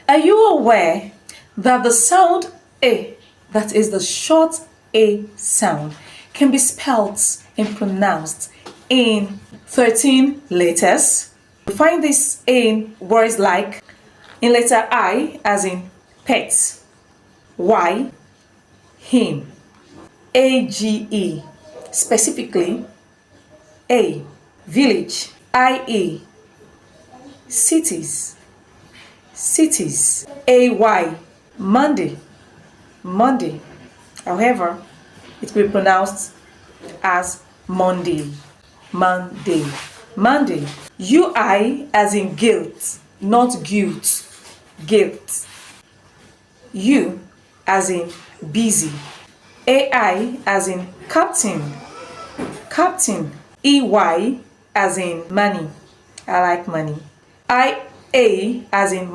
Are you aware that the sound A, that is the short A sound, can be spelled and pronounced in 13 letters? We find this in words like in letter I, as in pet, Y, him, AGE, specifically A, village, IE, cities, cities, AY, Monday, Monday. However, it will be pronounced as Monday, Monday, Monday. UI as in guilt, not guilt, guilt. U as in busy. AI as in captain, captain. EY as in money. I like money. IA as in